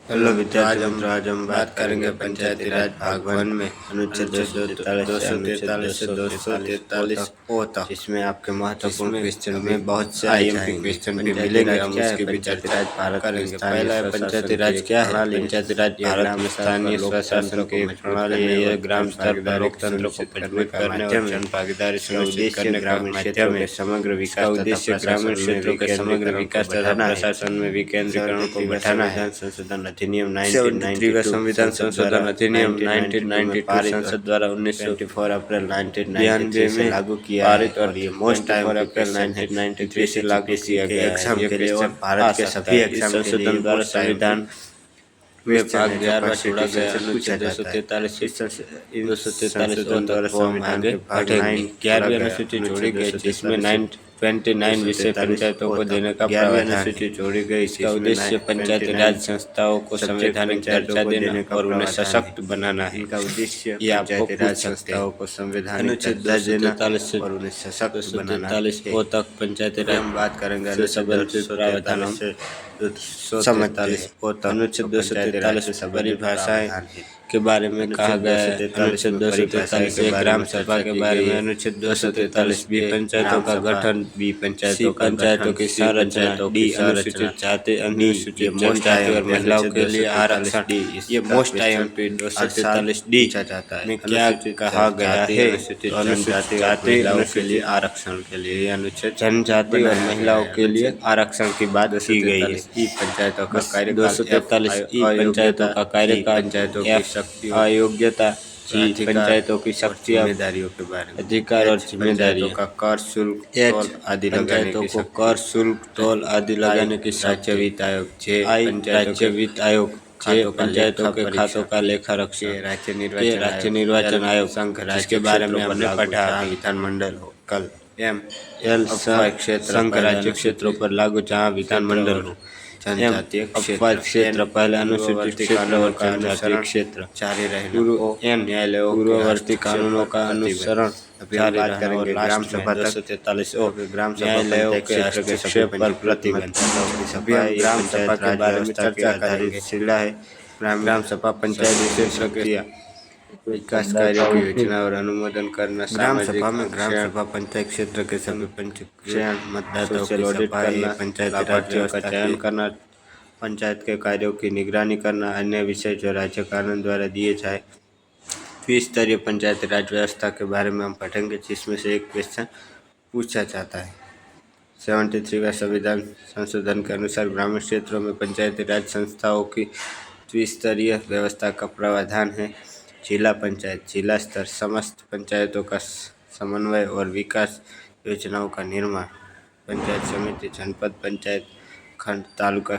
Hello विद्यार्थी मित्रों, आज हम बात करेंगे पंचायती राज भाग 1 में अनुच्छेद 243 से 243 ओ तक, जिसमें आपके महत्वपूर्ण क्वेश्चन में बहुत से आईएमपी क्वेश्चन भी मिलेंगे। हम उसके भी चर्चा करेंगे। पहला है पंचायती राज क्या है। पंचायती राज भारत में स्थानीय स्वशासन की प्रणाली है। यह ग्राम स्तर पर लोकतंत्र को मजबूत करने और जन भागीदारी सुनिश्चित करने का माध्यम है। समग्र विकास उद्देश्य ग्रामीण क्षेत्रों के समग्र विकास तथा प्रशासन में विकेंद्रीकरण को बढ़ाना है। संशोधन अधिनियम 1993 संविधान संशोधन अधिनियम 1992 संसद द्वारा 1994 अप्रैल 1993 में लागू किया पारित और ये मोस्ट अप्रैल 1993 से लागू किया गया एग्जाम के लिए और भारत के सभी एग्जाम संशोधन द्वारा संविधान विभाग 11 छोड़ा गया। अनुच्छेद 243 द्वारा संविधान के भाग 11वीं अनुसूची जोड़ी गई, जिसमें 29 विषय पंचायतों को देने का प्रावधान अनुसूची जोड़ी गई। इसका उद्देश्य पंचायती राज संस्थाओं को संवैधानिक दर्जा देना और उन्हें सशक्त बनाना है। इनका उद्देश्य पंचायती राज संस्थाओं को संवैधानिक दर्जा देना और उन्हें सशक्त बनाना है। तक पंचायती राज हम बात करेंगे अनुच्छेद प्रावधान से 47 अनुच्छेद 243 परिभाषाएं के बारे में कहा गया है। अनुच्छेद 243 ग्राम सभा के बारे में, अनुच्छेद 243 बी पंचायतों का गठन, बी पंचायतों की संरचना, डी अनुसूचित जाति अनुसूचित जनजाति और महिलाओं के लिए आरक्षण। ये मोस्ट आईएमपी 243 डी में क्या कहा गया है। अनुसूचित जाति महिलाओं के लिए आरक्षण के लिए अनुच्छेद जनजाति और महिलाओं के लिए आरक्षण की बात की गई है। ई पंचायतों का कार्यकाल 243 ई पंचायतों का कार्यकाल, पंचायतों की अयोग्यता, पंचायतों की शक्ति जिम्मेदारियों के बारे में, अधिकार और जिम्मेदारियों का कर शुल्क टोल आदि पंचायतों को कर शुल्क टोल आदि लगाने की राज्य वित्त आयोग, राज्य वित्त आयोग, पंचायतों के खातों का लेखा रक्षण, राज्य निर्वाचन आयोग, संघ जिसके बारे में हमने पढ़ा, विधानमंडल हो कल एल संघ राज्य क्षेत्रों पर लागू जहाँ विधानमंडल हो। जनजातीय क्षेत्र पहले अनुसूचित क्षेत्र और जनजातीय क्षेत्र जारी रहेगा। न्यायालयों पूर्ववर्ती कानूनों का अनुसरण जारी रहेगा। ग्राम सभा 243 ग्राम न्यायालयों के हस्तक्षेप पर प्रतिबंध। ग्राम सभा के बारे में चर्चा करेंगे। सिला है ग्राम सभा पंचायत प्रक्रिया, विकास कार्यों की योजना और अनुमोदन करना। ग्राम सभा में ग्राम सभा पंचायत क्षेत्र के सभी पंजीकृत मतदाताओं की ऑडिट करना, पंचायत राज्यों का चयन करना, पंचायत के कार्यों की निगरानी करना, अन्य विषय जो राज्य कानून द्वारा दिए जाए। द्विस्तरीय पंचायती राज व्यवस्था के बारे में हम पढ़ेंगे, जिसमें से एक क्वेश्चन पूछा जाता है। 73वां संविधान संशोधन के अनुसार ग्रामीण क्षेत्रों में पंचायती राज संस्थाओं की द्विस्तरीय व्यवस्था का प्रावधान है। जिला पंचायत जिला स्तर समस्त पंचायतों का समन्वय और विकास योजनाओं का निर्माण, पंचायत समिति जनपद पंचायत खंड तालुका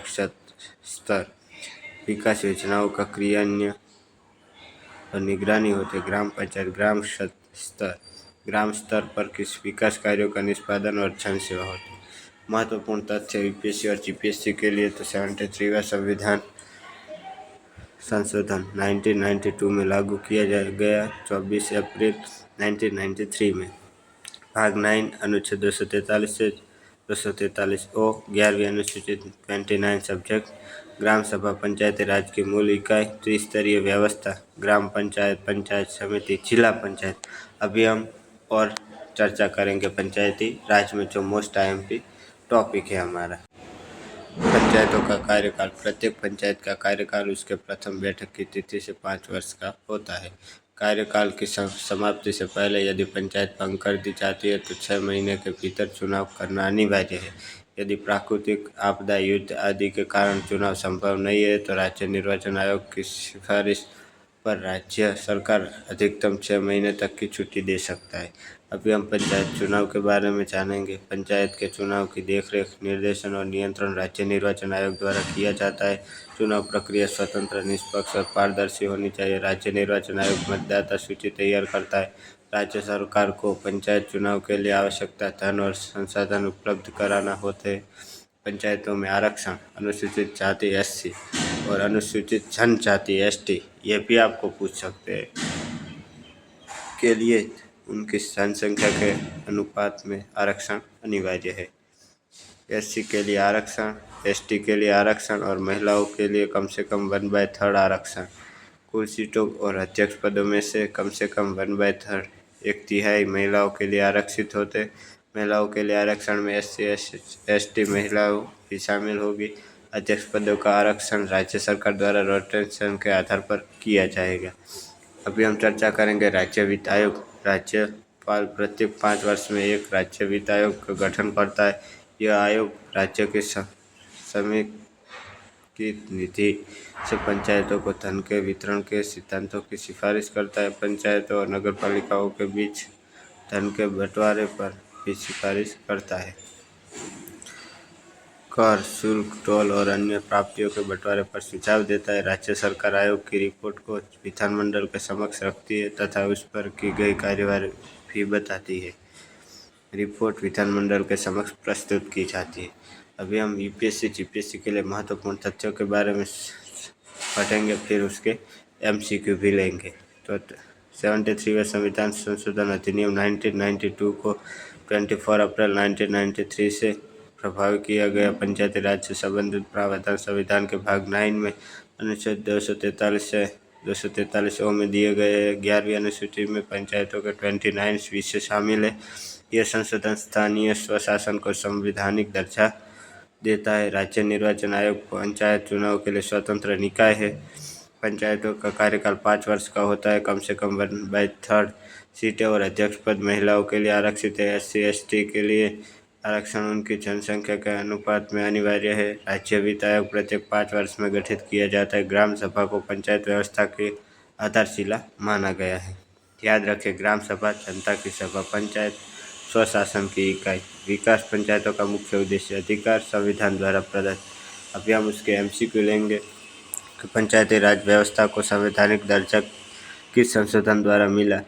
स्तर विकास योजनाओं का क्रियान्वयन और निगरानी होती है। ग्राम पंचायत ग्राम स्तर पर किस विकास कार्यों का निष्पादन और जन सेवा होती है। महत्वपूर्ण तथ्य यूपीएससी और जीपीएससी के लिए तो 73वां संविधान संशोधन 1992 में लागू किया गया 24 अप्रैल 1993 में। भाग 9 अनुच्छेद 243 से 243 ओ 11वीं अनुसूचित 29 सब्जेक्ट ग्राम सभा पंचायती राज की मूल इकाई, त्रिस्तरीय व्यवस्था, ग्राम पंचायत, पंचायत समिति, जिला पंचायत। अभी हम और चर्चा करेंगे पंचायती राज में जो मोस्ट आईएमपी टॉपिक है हमारा। पंचायतों का कार्यकाल, प्रत्येक पंचायत का कार्यकाल उसके प्रथम बैठक की तिथि से 5 वर्ष का होता है। कार्यकाल की समाप्ति से पहले यदि पंचायत भंग कर दी जाती है तो 6 महीने के भीतर चुनाव करना अनिवार्य है। यदि प्राकृतिक आपदा, युद्ध आदि के कारण चुनाव संभव नहीं है तो राज्य निर्वाचन आयोग की सिफारिश पर राज्य सरकार अधिकतम 6 महीने तक की छुट्टी दे सकता है। अभी हम पंचायत चुनाव के बारे में जानेंगे। पंचायत के चुनाव की देखरेख, निर्देशन और नियंत्रण राज्य निर्वाचन आयोग द्वारा किया जाता है। चुनाव प्रक्रिया स्वतंत्र, निष्पक्ष और पारदर्शी होनी चाहिए। राज्य निर्वाचन आयोग मतदाता सूची तैयार करता है। राज्य सरकार को पंचायत चुनाव के लिए आवश्यकता धन और संसाधन उपलब्ध कराना होते हैं। पंचायतों में आरक्षण, अनुसूचित जाति एससी और अनुसूचित जनजाति एसटी, ये भी आपको पूछ सकते हैं, के लिए उनकी जनसंख्या के अनुपात में आरक्षण अनिवार्य है। एससी के लिए आरक्षण ST के लिए आरक्षण और महिलाओं के लिए कम से कम 1/3 आरक्षण। कुल सीटों और अध्यक्ष पदों में से कम 1/3 1/3 महिलाओं के लिए आरक्षित होते। महिलाओं के लिए आरक्षण में SC ST महिलाओं भी शामिल होगी। अध्यक्ष पदों का आरक्षण राज्य सरकार द्वारा रोटेशन के आधार पर किया जाएगा। अभी हम चर्चा करेंगे राज्य वित्त आयोग। राज्यपाल प्रत्येक 5 वर्ष में एक राज्य वित्त आयोग का गठन करता है। यह आयोग राज्य के समेकित निधि से पंचायतों को धन के वितरण के सिद्धांतों की सिफारिश करता है। पंचायतों और नगरपालिकाओं के बीच धन के बंटवारे पर भी सिफारिश करता है। कर, शुल्क, टोल और अन्य प्राप्तियों के बंटवारे पर सुझाव देता है। राज्य सरकार आयोग की रिपोर्ट को विधानमंडल के समक्ष रखती है तथा उस पर की गई कार्यवाही भी बताती है। रिपोर्ट विधानमंडल के समक्ष प्रस्तुत की जाती है। अभी हम UPSC GPSC के लिए महत्वपूर्ण तथ्यों के बारे में पढ़ेंगे, फिर उसके MCQ भी लेंगे। तो 73वें संविधान संशोधन अधिनियम 1992 को 24 अप्रैल 1993 से प्रभावी किया गया। पंचायती राज से संबंधित प्रावधान संविधान के भाग 9 में अनुच्छेद 243 से 243 में दिए गए। 11वीं अनुसूची में पंचायतों के 29 विषय शामिल है। यह संशोधन स्थानीय स्वशासन को संवैधानिक दर्जा देता है। राज्य निर्वाचन आयोग पंचायत चुनाव के लिए स्वतंत्र निकाय है। पंचायतों का कार्यकाल 5 वर्ष का होता है। कम से कम 1/3 सीटें और अध्यक्ष पद महिलाओं के लिए आरक्षित है। SC ST के लिए आरक्षण उनकी जनसंख्या के अनुपात में अनिवार्य है। राज्य वित्त आयोग प्रत्येक 5 वर्ष में गठित किया जाता है। ग्राम सभा को पंचायत व्यवस्था की आधारशिला माना गया है। याद रखें, ग्राम सभा जनता की सभा, पंचायत स्वशासन की इकाई। विकास पंचायतों का मुख्य उद्देश्य, अधिकार संविधान द्वारा प्रदत्त। अभी हम उसके MCQ लेंगे कि पंचायती राज व्यवस्था को संवैधानिक दर्जा किस संशोधन द्वारा मिला।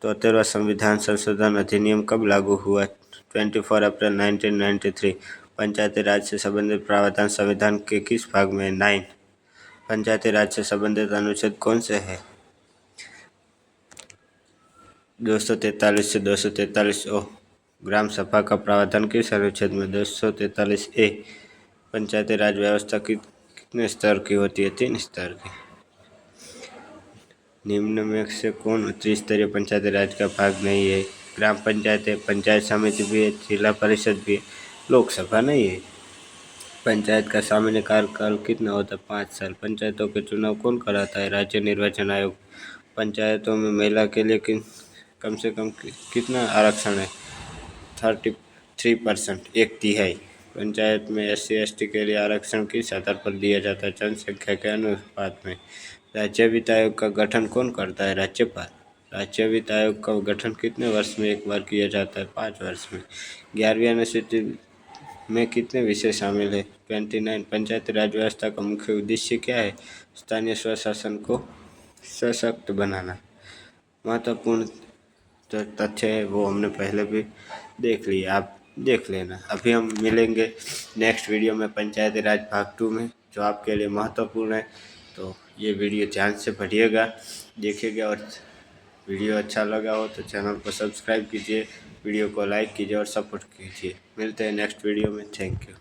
73वां संविधान संशोधन अधिनियम कब लागू हुआ? 24 अप्रैल 1993। पंचायती राज से संबंधित प्रावधान संविधान के किस भाग में? 9। पंचायती राज से संबंधित अनुच्छेद कौन से हैं? 243 से 243 ग्राम सभा का प्रावधान किस अनुच्छेद में? 243 पंचायती राज व्यवस्था कितने स्तर की होती है? 3 स्तर की। निम्न में से कौन त्रिस्तरीय पंचायती राज का भाग नहीं है? ग्राम पंचायत है, पंचायत समिति भी है, जिला परिषद भी है, लोकसभा नहीं है। पंचायत का सामान्य कार्यकाल कितना होता है? 5 साल। पंचायतों के चुनाव कौन कराता है? राज्य निर्वाचन आयोग। पंचायतों में महिला के लिए कम से कम कितना आरक्षण है? 33%, 1/3। पंचायत में SC ST के लिए आरक्षण किस आधार पर दिया जाता है? जनसंख्या के अनुपात में। राज्य वित्त आयोग का गठन कौन करता है? राज्यपाल। राज्य वित्त आयोग का गठन कितने वर्ष में एक बार किया जाता है? 5 वर्ष में। 11वीं अनुसूची में कितने विषय शामिल है? 29। पंचायती राज व्यवस्था का मुख्य उद्देश्य क्या है? स्थानीय स्वशासन को सशक्त बनाना। महत्वपूर्ण जो तथ्य है वो हमने पहले भी देख लिया, आप देख लेना। अभी हम मिलेंगे नेक्स्ट वीडियो में पंचायती राज भाग 2 में, जो आपके लिए महत्वपूर्ण है। तो ये वीडियो ध्यान से पढ़िएगा, देखिएगा, और वीडियो अच्छा लगा हो तो चैनल को सब्सक्राइब कीजिए, वीडियो को लाइक कीजिए और सपोर्ट कीजिए। मिलते हैं नेक्स्ट वीडियो में। Thank you.